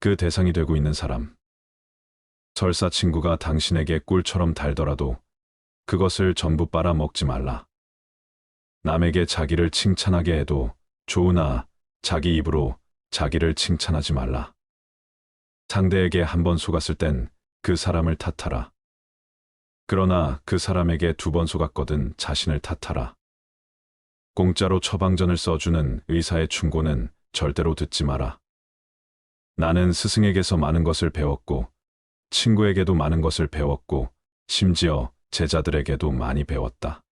그 대상이 되고 있는 사람. 설사 친구가 당신에게 꿀처럼 달더라도 그것을 전부 빨아먹지 말라. 남에게 자기를 칭찬하게 해도 좋으나 자기 입으로 자기를 칭찬하지 말라. 상대에게 한 번 속았을 땐 그 사람을 탓하라. 그러나 그 사람에게 두 번 속았거든 자신을 탓하라. 공짜로 처방전을 써주는 의사의 충고는 절대로 듣지 마라. 나는 스승에게서 많은 것을 배웠고, 친구에게도 많은 것을 배웠고, 심지어 제자들에게도 많이 배웠다.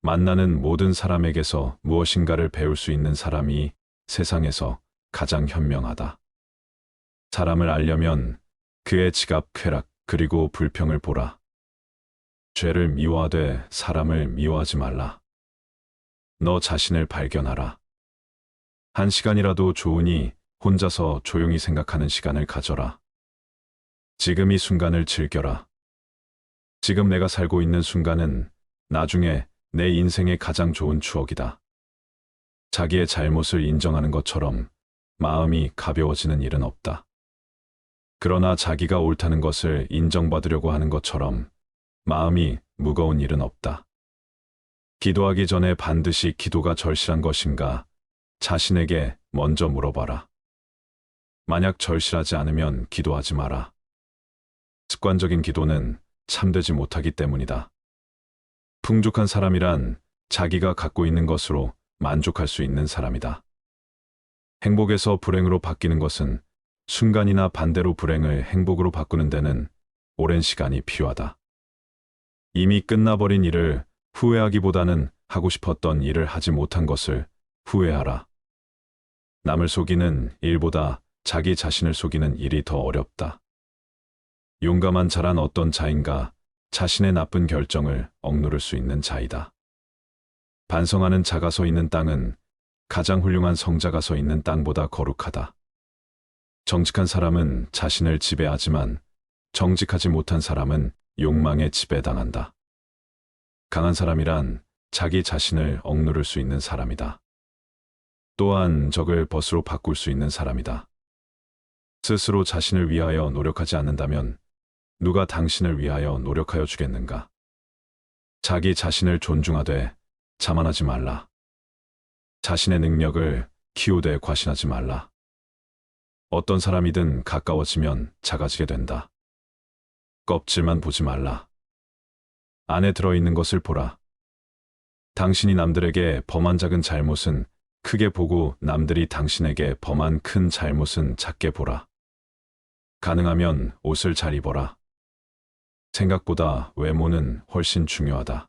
만나는 모든 사람에게서 무엇인가를 배울 수 있는 사람이 세상에서 가장 현명하다. 사람을 알려면 그의 지갑, 쾌락, 그리고 불평을 보라. 죄를 미워하되 사람을 미워하지 말라. 너 자신을 발견하라. 한 시간이라도 좋으니 혼자서 조용히 생각하는 시간을 가져라. 지금 이 순간을 즐겨라. 지금 내가 살고 있는 순간은 나중에 내 인생의 가장 좋은 추억이다. 자기의 잘못을 인정하는 것처럼 마음이 가벼워지는 일은 없다. 그러나 자기가 옳다는 것을 인정받으려고 하는 것처럼 마음이 무거운 일은 없다. 기도하기 전에 반드시 기도가 절실한 것인가 자신에게 먼저 물어봐라. 만약 절실하지 않으면 기도하지 마라. 습관적인 기도는 참되지 못하기 때문이다. 풍족한 사람이란 자기가 갖고 있는 것으로 만족할 수 있는 사람이다. 행복에서 불행으로 바뀌는 것은 순간이나 반대로 불행을 행복으로 바꾸는 데는 오랜 시간이 필요하다. 이미 끝나버린 일을 후회하기보다는 하고 싶었던 일을 하지 못한 것을 후회하라. 남을 속이는 일보다 자기 자신을 속이는 일이 더 어렵다. 용감한 자란 어떤 자인가 자신의 나쁜 결정을 억누를 수 있는 자이다. 반성하는 자가 서 있는 땅은 가장 훌륭한 성자가 서 있는 땅보다 거룩하다. 정직한 사람은 자신을 지배하지만 정직하지 못한 사람은 욕망에 지배당한다. 강한 사람이란 자기 자신을 억누를 수 있는 사람이다. 또한 적을 벗으로 바꿀 수 있는 사람이다. 스스로 자신을 위하여 노력하지 않는다면 누가 당신을 위하여 노력하여 주겠는가? 자기 자신을 존중하되 자만하지 말라. 자신의 능력을 키우되 과신하지 말라. 어떤 사람이든 가까워지면 작아지게 된다. 껍질만 보지 말라. 안에 들어있는 것을 보라. 당신이 남들에게 범한 작은 잘못은 크게 보고 남들이 당신에게 범한 큰 잘못은 작게 보라. 가능하면 옷을 잘 입어라. 생각보다 외모는 훨씬 중요하다.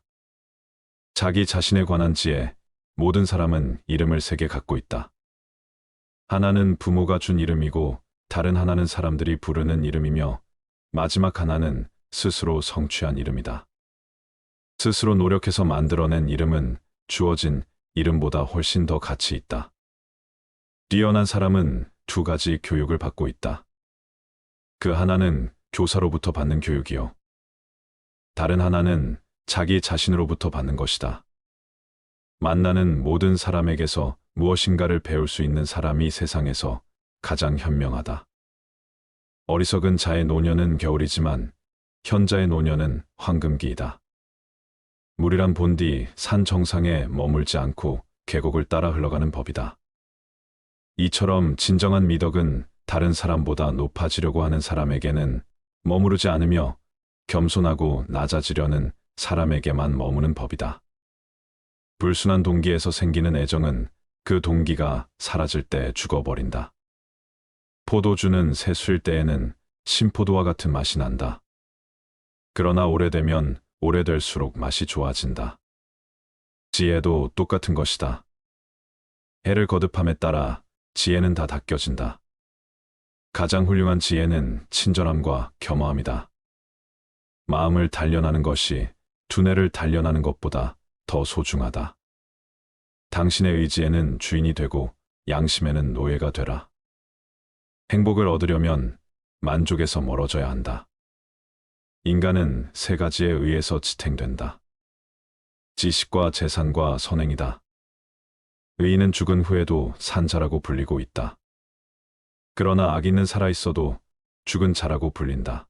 자기 자신에 관한 지혜, 모든 사람은 이름을 3개 갖고 있다. 하나는 부모가 준 이름이고 다른 하나는 사람들이 부르는 이름이며 마지막 하나는 스스로 성취한 이름이다. 스스로 노력해서 만들어낸 이름은 주어진 이름보다 훨씬 더 가치 있다. 뛰어난 사람은 2가지 교육을 받고 있다. 그 하나는 교사로부터 받는 교육이요. 다른 하나는 자기 자신으로부터 받는 것이다. 만나는 모든 사람에게서 무엇인가를 배울 수 있는 사람이 세상에서 가장 현명하다. 어리석은 자의 노년은 겨울이지만 현자의 노년은 황금기이다. 물이란 본디 산 정상에 머물지 않고 계곡을 따라 흘러가는 법이다. 이처럼 진정한 미덕은 다른 사람보다 높아지려고 하는 사람에게는 머무르지 않으며 겸손하고 낮아지려는 사람에게만 머무는 법이다. 불순한 동기에서 생기는 애정은 그 동기가 사라질 때 죽어버린다. 포도주는 새수일 때에는 신포도와 같은 맛이 난다. 그러나 오래되면 오래될수록 맛이 좋아진다. 지혜도 똑같은 것이다. 해를 거듭함에 따라 지혜는 다 닦여진다. 가장 훌륭한 지혜는 친절함과 겸허함이다. 마음을 단련하는 것이 두뇌를 단련하는 것보다 더 소중하다. 당신의 의지에는 주인이 되고 양심에는 노예가 되라. 행복을 얻으려면 만족에서 멀어져야 한다. 인간은 3가지에 의해서 지탱된다. 지식과 재산과 선행이다. 의인은 죽은 후에도 산 자라고 불리고 있다. 그러나 악인은 살아있어도 죽은 자라고 불린다.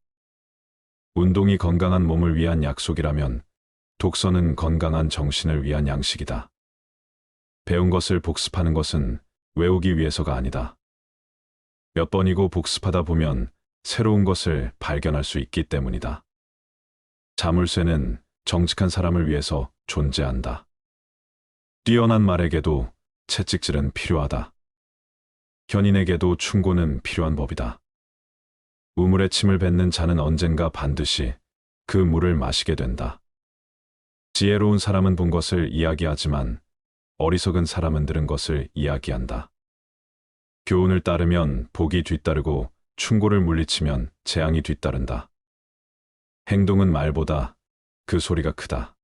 운동이 건강한 몸을 위한 약속이라면 독서는 건강한 정신을 위한 양식이다. 배운 것을 복습하는 것은 외우기 위해서가 아니다. 몇 번이고 복습하다 보면 새로운 것을 발견할 수 있기 때문이다. 자물쇠는 정직한 사람을 위해서 존재한다. 뛰어난 말에게도 채찍질은 필요하다. 현인에게도 충고는 필요한 법이다. 우물에 침을 뱉는 자는 언젠가 반드시 그 물을 마시게 된다. 지혜로운 사람은 본 것을 이야기하지만 어리석은 사람은 들은 것을 이야기한다. 교훈을 따르면 복이 뒤따르고 충고를 물리치면 재앙이 뒤따른다. 행동은 말보다 그 소리가 크다.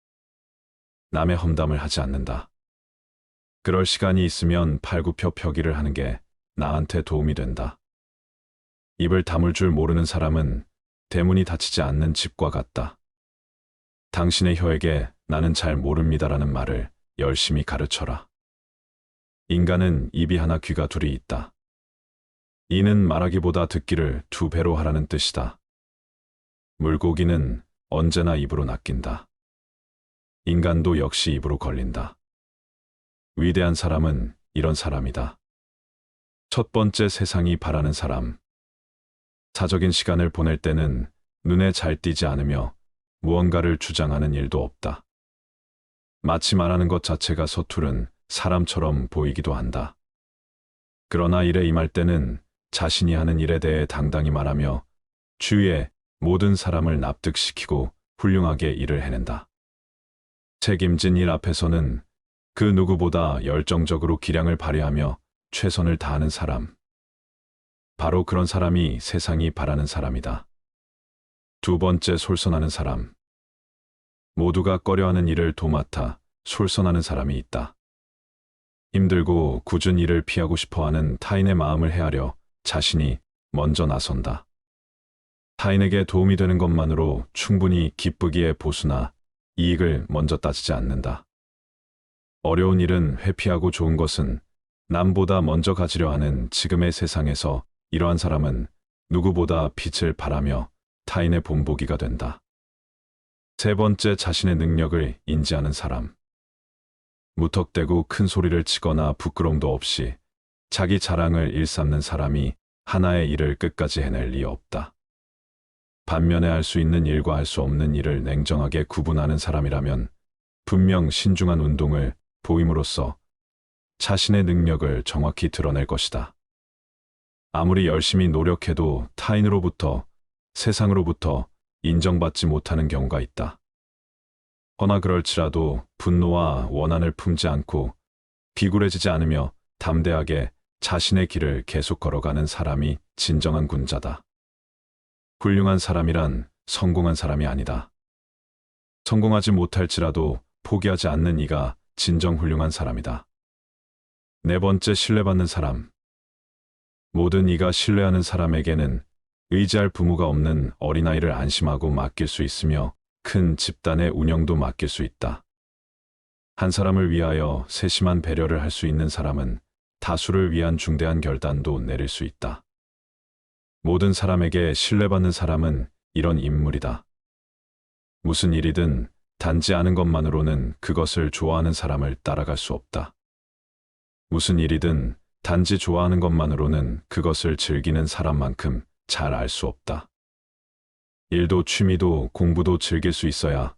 남의 험담을 하지 않는다. 그럴 시간이 있으면 팔굽혀펴기를 하는 게 나한테 도움이 된다. 입을 다물 줄 모르는 사람은 대문이 닫히지 않는 집과 같다. 당신의 혀에게 나는 잘 모릅니다라는 말을 열심히 가르쳐라. 인간은 입이 하나 귀가 둘이 있다. 이는 말하기보다 듣기를 2배로 하라는 뜻이다. 물고기는 언제나 입으로 낚인다. 인간도 역시 입으로 걸린다. 위대한 사람은 이런 사람이다. 첫 번째, 세상이 바라는 사람. 사적인 시간을 보낼 때는 눈에 잘 띄지 않으며 무언가를 주장하는 일도 없다. 마치 말하는 것 자체가 서투른 사람처럼 보이기도 한다. 그러나 일에 임할 때는 자신이 하는 일에 대해 당당히 말하며 주위의 모든 사람을 납득시키고 훌륭하게 일을 해낸다. 책임진 일 앞에서는 그 누구보다 열정적으로 기량을 발휘하며 최선을 다하는 사람. 바로 그런 사람이 세상이 바라는 사람이다. 두 번째, 솔선하는 사람. 모두가 꺼려하는 일을 도맡아 솔선하는 사람이 있다. 힘들고 굳은 일을 피하고 싶어하는 타인의 마음을 헤아려 자신이 먼저 나선다. 타인에게 도움이 되는 것만으로 충분히 기쁘기에 보수나 이익을 먼저 따지지 않는다. 어려운 일은 회피하고 좋은 것은 남보다 먼저 가지려 하는 지금의 세상에서 이러한 사람은 누구보다 빛을 발하며 타인의 본보기가 된다. 세 번째, 자신의 능력을 인지하는 사람. 무턱대고 큰 소리를 치거나 부끄럼도 없이 자기 자랑을 일삼는 사람이 하나의 일을 끝까지 해낼 리 없다. 반면에 할 수 있는 일과 할 수 없는 일을 냉정하게 구분하는 사람이라면 분명 신중한 운동을 보임으로써 자신의 능력을 정확히 드러낼 것이다. 아무리 열심히 노력해도 타인으로부터, 세상으로부터 인정받지 못하는 경우가 있다. 허나 그럴지라도 분노와 원한을 품지 않고 비굴해지지 않으며 담대하게 자신의 길을 계속 걸어가는 사람이 진정한 군자다. 훌륭한 사람이란 성공한 사람이 아니다. 성공하지 못할지라도 포기하지 않는 이가 진정 훌륭한 사람이다. 네 번째, 신뢰받는 사람. 모든 이가 신뢰하는 사람에게는 의지할 부모가 없는 어린아이를 안심하고 맡길 수 있으며 큰 집단의 운영도 맡길 수 있다. 한 사람을 위하여 세심한 배려를 할 수 있는 사람은 다수를 위한 중대한 결단도 내릴 수 있다. 모든 사람에게 신뢰받는 사람은 이런 인물이다. 무슨 일이든 단지 아는 것만으로는 그것을 좋아하는 사람을 따라갈 수 없다. 무슨 일이든 단지 좋아하는 것만으로는 그것을 즐기는 사람만큼 잘 알 수 없다. 일도 취미도 공부도 즐길 수 있어야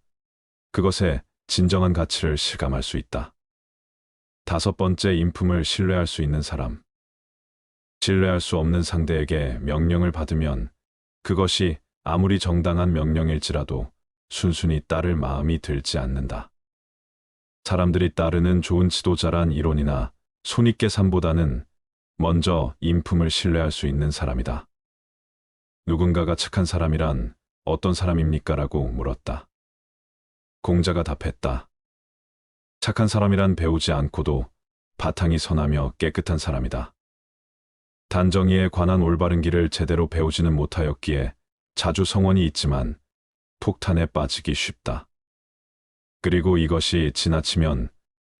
그것의 진정한 가치를 실감할 수 있다. 다섯 번째, 인품을 신뢰할 수 있는 사람. 신뢰할 수 없는 상대에게 명령을 받으면 그것이 아무리 정당한 명령일지라도 순순히 따를 마음이 들지 않는다. 사람들이 따르는 좋은 지도자란 이론이나 손익계 산보다는 먼저 인품을 신뢰할 수 있는 사람이다. 누군가가 착한 사람이란 어떤 사람입니까? 라고 물었다. 공자가 답했다. 착한 사람이란 배우지 않고도 바탕이 선하며 깨끗한 사람이다. 단정의에 관한 올바른 길을 제대로 배우지는 못하였기에 자주 성원이 있지만 폭탄에 빠지기 쉽다. 그리고 이것이 지나치면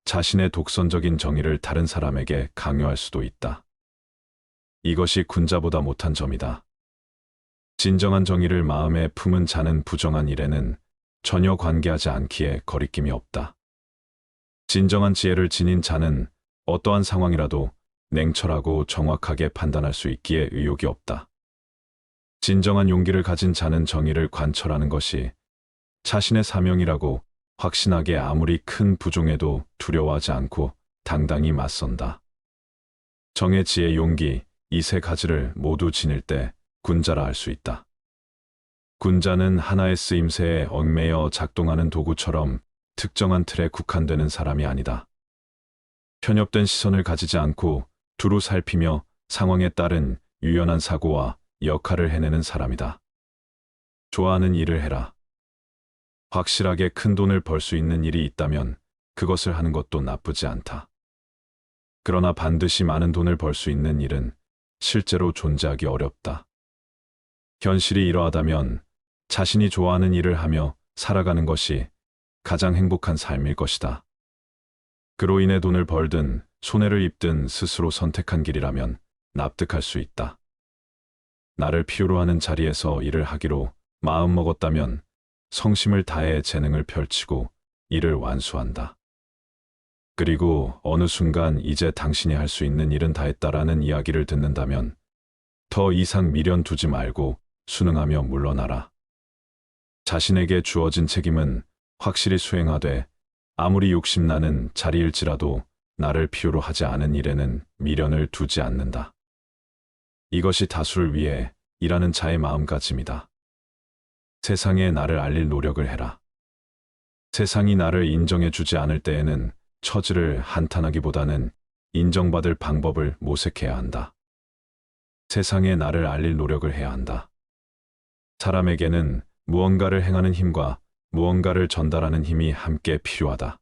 자신의 독선적인 정의를 다른 사람에게 강요할 수도 있다. 이것이 군자보다 못한 점이다. 진정한 정의를 마음에 품은 자는 부정한 일에는 전혀 관계하지 않기에 거리낌이 없다. 진정한 지혜를 지닌 자는 어떠한 상황이라도 냉철하고 정확하게 판단할 수 있기에 의욕이 없다. 진정한 용기를 가진 자는 정의를 관철하는 것이 자신의 사명이라고 확신하게 아무리 큰 부종에도 두려워하지 않고 당당히 맞선다. 정의, 지혜, 용기, 이 세 가지를 모두 지닐 때 군자라 할 수 있다. 군자는 하나의 쓰임새에 얽매여 작동하는 도구처럼 특정한 틀에 국한되는 사람이 아니다. 편협된 시선을 가지지 않고 두루 살피며 상황에 따른 유연한 사고와 역할을 해내는 사람이다. 좋아하는 일을 해라. 확실하게 큰 돈을 벌 수 있는 일이 있다면 그것을 하는 것도 나쁘지 않다. 그러나 반드시 많은 돈을 벌 수 있는 일은 실제로 존재하기 어렵다. 현실이 이러하다면 자신이 좋아하는 일을 하며 살아가는 것이 가장 행복한 삶일 것이다. 그로 인해 돈을 벌든 손해를 입든 스스로 선택한 길이라면 납득할 수 있다. 나를 필요로 하는 자리에서 일을 하기로 마음먹었다면 성심을 다해 재능을 펼치고 일을 완수한다. 그리고 어느 순간 이제 당신이 할 수 있는 일은 다 했다라는 이야기를 듣는다면 더 이상 미련 두지 말고 순응하며 물러나라. 자신에게 주어진 책임은 확실히 수행하되 아무리 욕심나는 자리일지라도 나를 필요로 하지 않은 일에는 미련을 두지 않는다. 이것이 다수를 위해 일하는 자의 마음가짐이다. 세상에 나를 알릴 노력을 해라. 세상이 나를 인정해 주지 않을 때에는 처지를 한탄하기보다는 인정받을 방법을 모색해야 한다. 세상에 나를 알릴 노력을 해야 한다. 사람에게는 무언가를 행하는 힘과 무언가를 전달하는 힘이 함께 필요하다.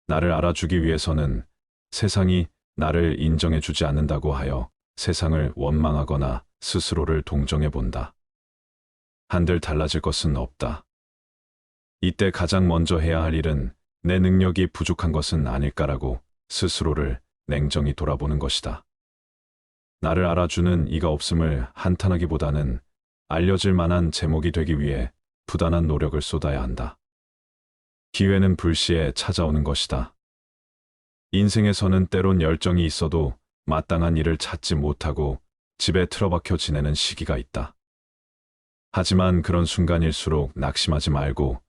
나를 알아주기 위해서는 세상이 나를 인정해 주지 않는다고 하여 세상을 원망하거나 스스로를 동정해 본다. 한들 달라질 것은 없다. 이때 가장 먼저 해야 할 일은 내 능력이 부족한 것은 아닐까라고 스스로를 냉정히 돌아보는 것이다. 나를 알아주는 이가 없음을 한탄하기보다는 알려질 만한 제목이 되기 위해 부단한 노력을 쏟아야 한다. 기회는 불시에 찾아오는 것이다. 인생에서는 때론 열정이 있어도 마땅한 일을 찾지 못하고 집에 틀어박혀 지내는 시기가 있다. 하지만 그런 순간일수록 낙심하지 말고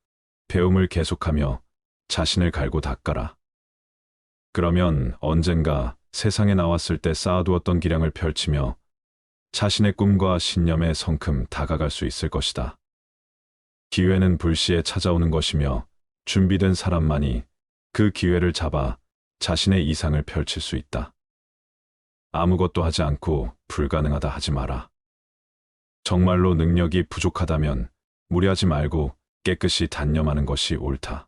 배움을 계속하며 자신을 갈고 닦아라. 그러면 언젠가 세상에 나왔을 때 쌓아두었던 기량을 펼치며 자신의 꿈과 신념에 성큼 다가갈 수 있을 것이다. 기회는 불시에 찾아오는 것이며 준비된 사람만이 그 기회를 잡아 자신의 이상을 펼칠 수 있다. 아무것도 하지 않고 불가능하다 하지 마라. 정말로 능력이 부족하다면 무리하지 말고 깨끗이 단념하는 것이 옳다.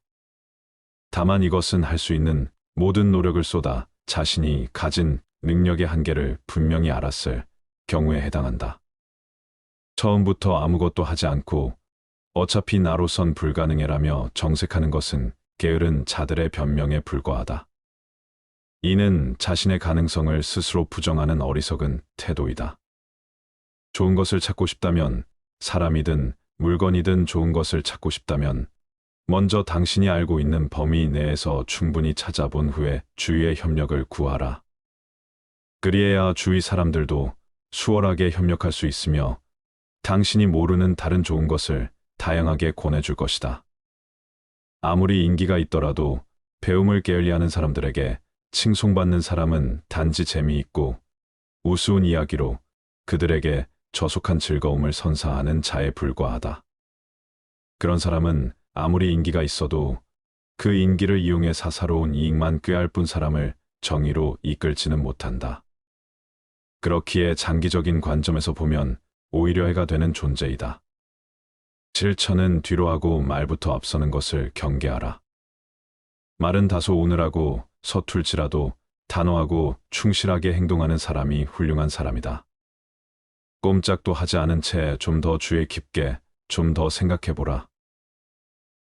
다만 이것은 할 수 있는 모든 노력을 쏟아 자신이 가진 능력의 한계를 분명히 알았을 경우에 해당한다. 처음부터 아무것도 하지 않고 어차피 나로선 불가능해라며 정색하는 것은 게으른 자들의 변명에 불과하다. 이는 자신의 가능성을 스스로 부정하는 어리석은 태도이다. 좋은 것을 찾고 싶다면 사람이든 물건이든 좋은 것을 찾고 싶다면 먼저 당신이 알고 있는 범위 내에서 충분히 찾아본 후에 주위의 협력을 구하라. 그리해야 주위 사람들도 수월하게 협력할 수 있으며 당신이 모르는 다른 좋은 것을 다양하게 권해줄 것이다. 아무리 인기가 있더라도 배움을 게을리하는 사람들에게 칭송받는 사람은 단지 재미있고 우스운 이야기로 그들에게 저속한 즐거움을 선사하는 자에 불과하다. 그런 사람은 아무리 인기가 있어도 그 인기를 이용해 사사로운 이익만 꾀할 뿐 사람을 정의로 이끌지는 못한다. 그렇기에 장기적인 관점에서 보면 오히려 해가 되는 존재이다. 실천은 뒤로 하고 말부터 앞서는 것을 경계하라. 말은 다소 오늘하고 서툴지라도 단호하고 충실하게 행동하는 사람이 훌륭한 사람이다. 꼼짝도 하지 않은 채 좀 더 주의 깊게 좀 더 생각해보라.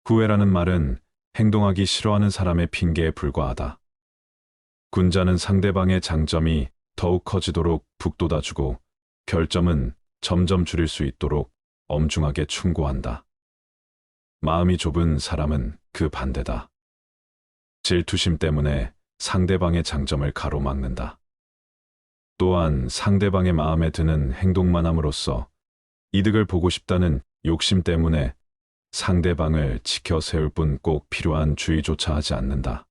후회라는 말은 행동하기 싫어하는 사람의 핑계에 불과하다. 군자는 상대방의 장점이 더욱 커지도록 북돋아주고 결점은 점점 줄일 수 있도록 엄중하게 충고한다. 마음이 좁은 사람은 그 반대다. 질투심 때문에 상대방의 장점을 가로막는다. 또한 상대방의 마음에 드는 행동만 함으로써 이득을 보고 싶다는 욕심 때문에 상대방을 지켜 세울 뿐 꼭 필요한 주의조차 하지 않는다.